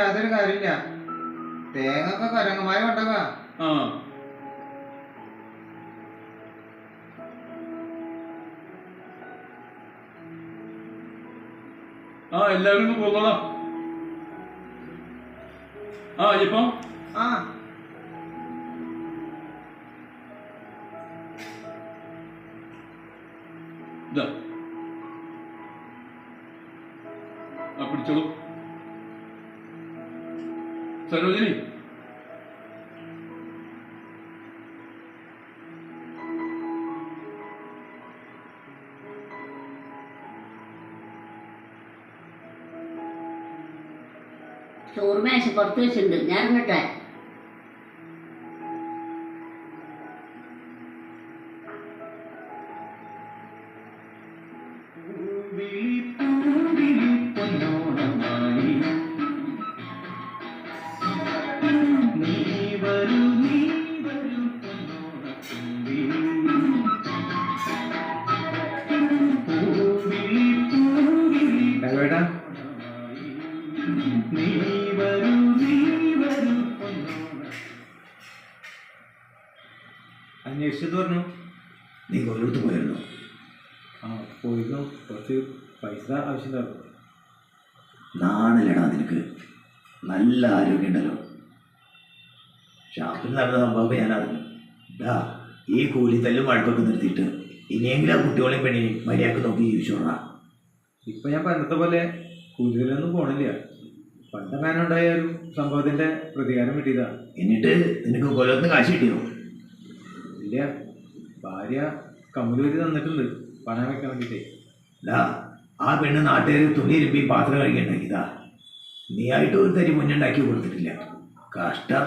യാതൊരു കാര്യമില്ല. തേങ്ങ ഒക്കെ കരങ്ങന്മാര് കൊണ്ടക. എല്ലാവരും പോന്നോളാം. ഇപ്പൊ പിടിച്ചോളൂ. സരോജിനി, ചോറ് മേശപ്പുറത്ത് വെച്ചിട്ടുണ്ട്, ഞാൻ ഇറങ്ങട്ടെ. അന്വേഷിച്ചത് പറഞ്ഞു. നീ കൊല്ലത്ത് പോയിരുന്നു? പോയിരുന്നു. കുറച്ച് പൈസ ആവശ്യമുണ്ടായിരുന്നു. നാണില്ലടാ നിനക്ക്. നല്ല ആരോഗ്യമുണ്ടല്ലോ. ഷാപ്പിൽ നടന്ന സംഭവമൊക്കെ ഞാൻ അറിഞ്ഞു. ഈ കൂലിത്തല്ലും വഴക്കൊക്കെ നിർത്തിയിട്ട് ഇനിയെങ്കിലും ആ കുട്ടികളെയും പെണ്ണിനെയും മര്യാദക്ക് നോക്കി ജീവിച്ചോളാം. ഇപ്പം ഞാൻ പണ്ടത്തെ പോലെ കൂലിതലൊന്നും പോണില്ല. പണ്ടെങ്ങാനും ഉണ്ടായ ഒരു സംഭവത്തിന്റെ പ്രതികാരം കിട്ടിയതാ. എന്നിട്ട് നിനക്ക് കൊല്ലത്തിന് കാശ് കിട്ടിയോ? ഇല്ല, ഭാര്യ കമ്മലൂരി തന്നിട്ടുണ്ട് പണം വെക്കാൻ വേണ്ടിട്ടേ. ആ പെണ്ണ് നാട്ടുകാർ തുണി ഇരുമ്പി പാത്രം കഴിക്കണ്ടാക്കിയതാ. നീ ആയിട്ട് ഒരു തരി മുന്നുണ്ടാക്കി കൊടുത്തിട്ടില്ല. കഷ്ടം.